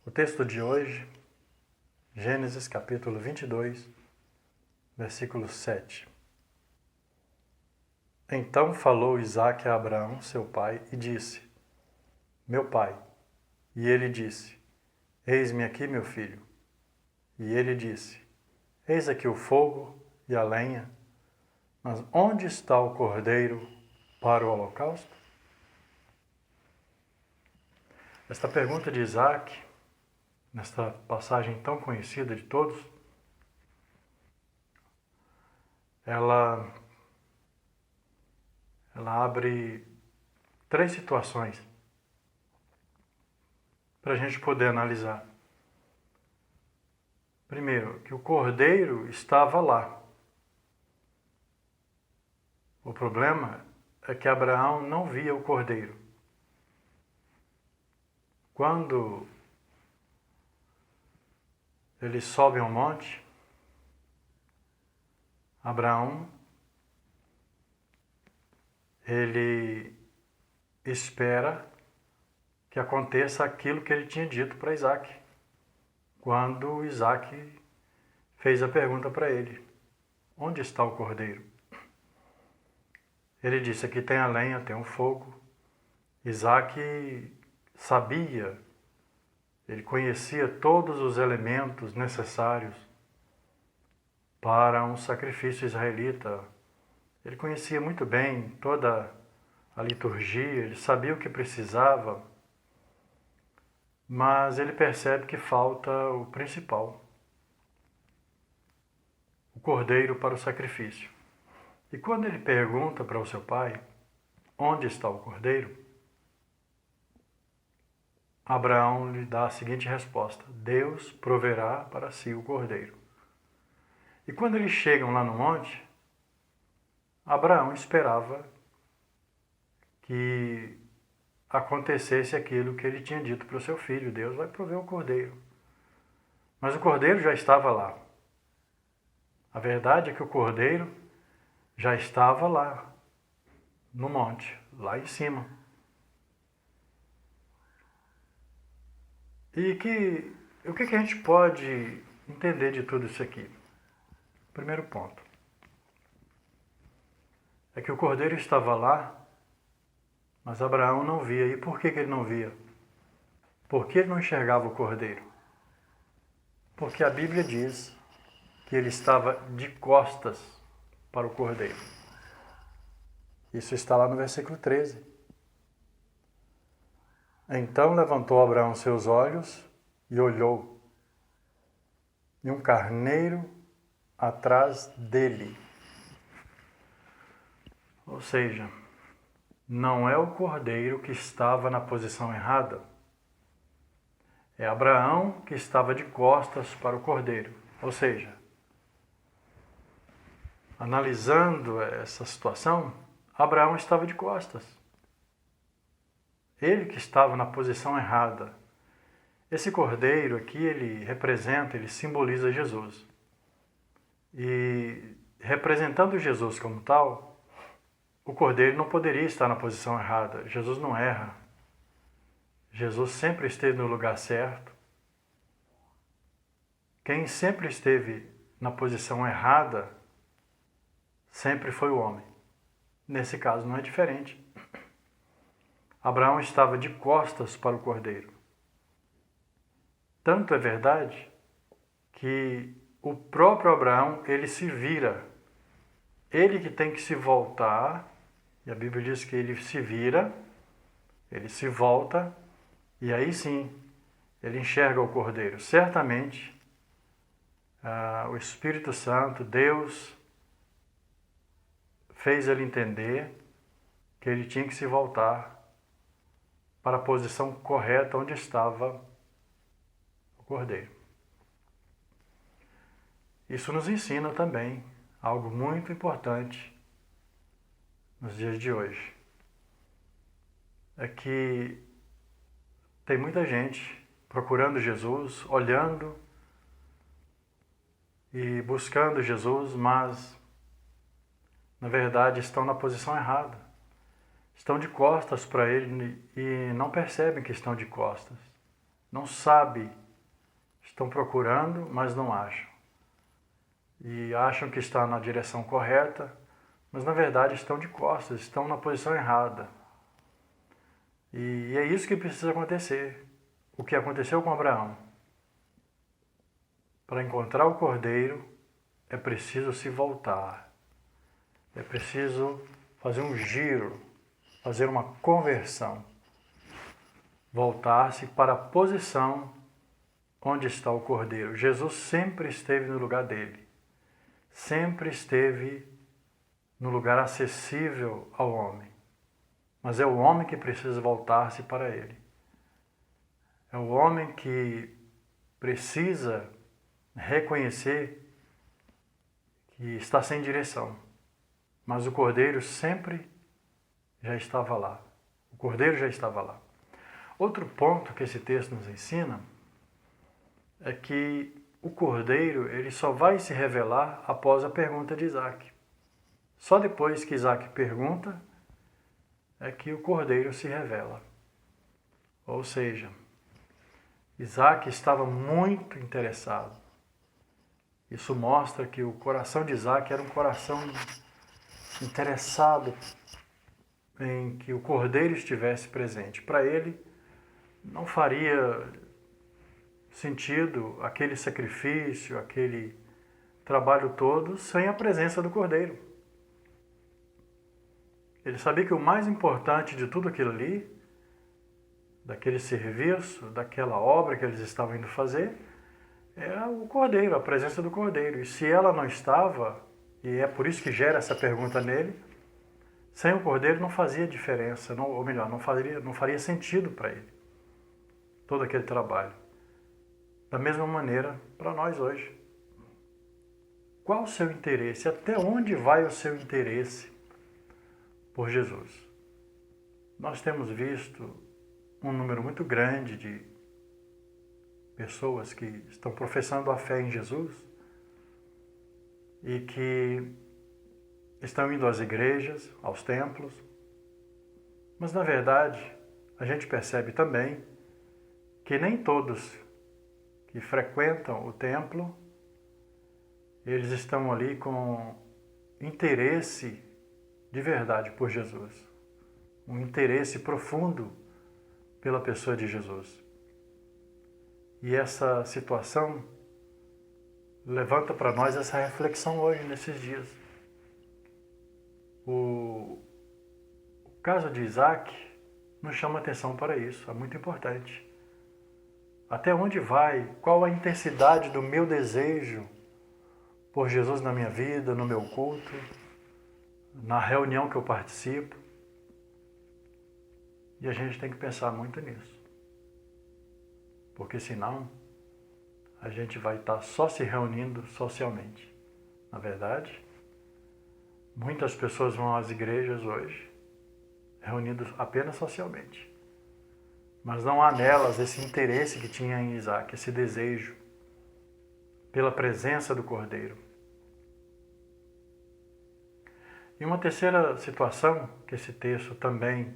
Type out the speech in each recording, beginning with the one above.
O texto de hoje, Gênesis capítulo 22, versículo 7. Então falou Isaque a Abraão, seu pai, e disse: Meu pai. E ele disse: Eis-me aqui, meu filho. E ele disse: Eis aqui o fogo e a lenha, mas onde está o cordeiro para o holocausto? Esta pergunta de Isaque, nesta passagem tão conhecida de todos, ela abre três situações para a gente poder analisar. Primeiro, que o cordeiro estava lá. O problema é que Abraão não via o cordeiro. Quando ele sobe ao monte, Abraão, ele espera que aconteça aquilo que ele tinha dito para Isaque, quando Isaque fez a pergunta para ele: onde está o cordeiro? Ele disse: aqui tem a lenha, tem o fogo. Isaque sabia, ele conhecia todos os elementos necessários para um sacrifício israelita. Ele conhecia muito bem toda a liturgia, ele sabia o que precisava, mas ele percebe que falta o principal: o cordeiro para o sacrifício. E quando ele pergunta para o seu pai: onde está o cordeiro? Abraão lhe dá a seguinte resposta: Deus proverá para si o cordeiro. E quando eles chegam lá no monte, Abraão esperava que acontecesse aquilo que ele tinha dito para o seu filho: Deus vai prover o cordeiro. Mas o cordeiro já estava lá. A verdade é que o cordeiro já estava lá, no monte, lá em cima. E o que a gente pode entender de tudo isso aqui? Primeiro ponto é que o cordeiro estava lá, mas Abraão não via. E por que ele não via? Por que ele não enxergava o cordeiro? Porque a Bíblia diz que ele estava de costas para o cordeiro. Isso está lá no versículo 13. Então levantou Abraão seus olhos e olhou, e um carneiro atrás dele. Ou seja, não é o cordeiro que estava na posição errada, é Abraão que estava de costas para o cordeiro. Ou seja, analisando essa situação, Abraão estava de costas. Ele que estava na posição errada. Esse cordeiro aqui, ele representa, ele simboliza Jesus. E representando Jesus como tal, o cordeiro não poderia estar na posição errada. Jesus não erra. Jesus sempre esteve no lugar certo. Quem sempre esteve na posição errada sempre foi o homem. Nesse caso não é diferente. Abraão estava de costas para o cordeiro. Tanto é verdade que o próprio Abraão, ele se vira. Ele que tem que se voltar, e a Bíblia diz que ele se vira, ele se volta, e aí sim, ele enxerga o cordeiro. Certamente, o Espírito Santo, Deus, fez ele entender que ele tinha que se voltar para a posição correta onde estava o cordeiro. Isso nos ensina também algo muito importante nos dias de hoje. É que tem muita gente procurando Jesus, olhando e buscando Jesus, mas na verdade estão na posição errada. Estão de costas para ele e não percebem que estão de costas. não sabe, estão procurando, mas não acham. E acham que está na direção correta, mas na verdade estão de costas, estão na posição errada. E é isso que precisa acontecer. O que aconteceu com Abraão. Para encontrar o cordeiro, é preciso se voltar. É preciso fazer um giro, fazer uma conversão. Voltar-se para a posição onde está o cordeiro. Jesus sempre esteve no lugar dele. Sempre esteve no lugar acessível ao homem. Mas é o homem que precisa voltar-se para ele. É o homem que precisa reconhecer que está sem direção. Mas o cordeiro sempre já estava lá. O cordeiro já estava lá. Outro ponto que esse texto nos ensina é que o cordeiro ele só vai se revelar após a pergunta de Isaac. Só depois que Isaac pergunta é que o cordeiro se revela. Ou seja, Isaac estava muito interessado. Isso mostra que o coração de Isaac era um coração interessado em que o cordeiro estivesse presente. Para ele, não faria sentido aquele sacrifício, aquele trabalho todo sem a presença do cordeiro. Ele sabia que o mais importante de tudo aquilo ali, daquele serviço, daquela obra que eles estavam indo fazer, era o cordeiro, a presença do cordeiro. E se ela não estava, e é por isso que gera essa pergunta nele, sem o cordeiro não fazia diferença, ou melhor, não faria sentido para ele todo aquele trabalho. Da mesma maneira, para nós hoje. Qual o seu interesse? Até onde vai o seu interesse por Jesus? Nós temos visto um número muito grande de pessoas que estão professando a fé em Jesus e que estão indo às igrejas, aos templos, mas na verdade a gente percebe também que nem todos que frequentam o templo, eles estão ali com interesse de verdade por Jesus, um interesse profundo pela pessoa de Jesus. E essa situação levanta para nós essa reflexão hoje, nesses dias. O caso de Isaac nos chama atenção para isso, é muito importante. Até onde vai? Qual a intensidade do meu desejo por Jesus na minha vida, no meu culto, na reunião que eu participo? E a gente tem que pensar muito nisso. Porque senão a gente vai estar só se reunindo socialmente. Na verdade, muitas pessoas vão às igrejas hoje reunidas apenas socialmente. Mas não há nelas esse interesse que tinha em Isaac, esse desejo pela presença do Cordeiro. E uma terceira situação que esse texto também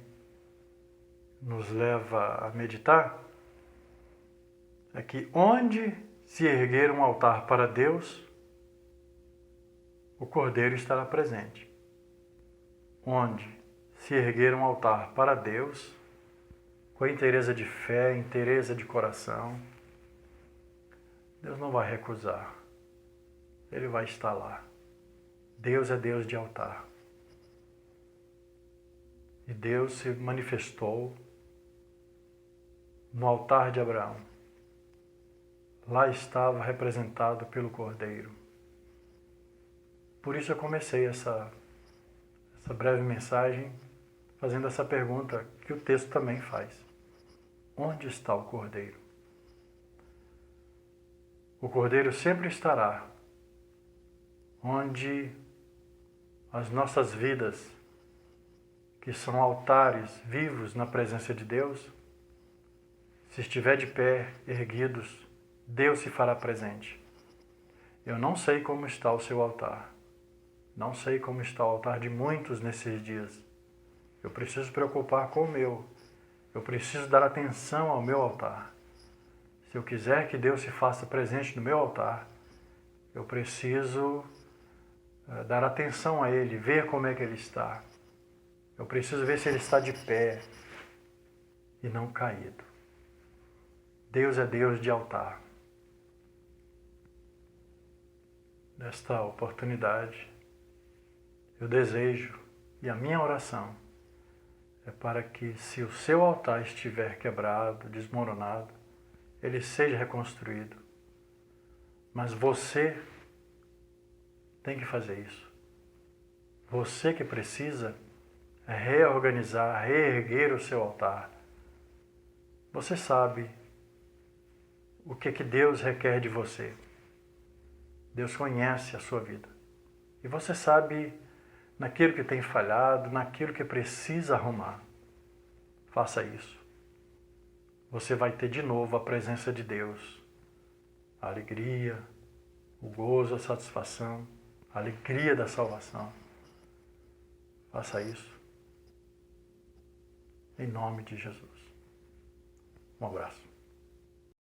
nos leva a meditar é que onde se erguer um altar para Deus, o Cordeiro estará presente. Onde se erguer um altar para Deus, com inteireza de fé, inteireza de coração, Deus não vai recusar. Ele vai estar lá. Deus é Deus de altar. E Deus se manifestou no altar de Abraão. Lá estava representado pelo Cordeiro. Por isso eu comecei essa breve mensagem fazendo essa pergunta que o texto também faz. Onde está o Cordeiro? O Cordeiro sempre estará onde as nossas vidas, que são altares vivos na presença de Deus, se estiver de pé, erguidos, Deus se fará presente. Eu não sei como está o seu altar. Não sei como está o altar de muitos nesses dias. Eu preciso preocupar com o meu. Eu preciso dar atenção ao meu altar. Se eu quiser que Deus se faça presente no meu altar, eu preciso dar atenção a Ele, ver como é que Ele está. Eu preciso ver se Ele está de pé e não caído. Deus é Deus de altar. Nesta oportunidade, eu desejo, e a minha oração é para que, se o seu altar estiver quebrado, desmoronado, ele seja reconstruído. Mas você tem que fazer isso. Você que precisa reorganizar, reerguer o seu altar. Você sabe o que Deus requer de você. Deus conhece a sua vida. E você sabe naquilo que tem falhado, naquilo que precisa arrumar. Faça isso. Você vai ter de novo a presença de Deus. A alegria, o gozo, a satisfação, a alegria da salvação. Faça isso. Em nome de Jesus. Um abraço.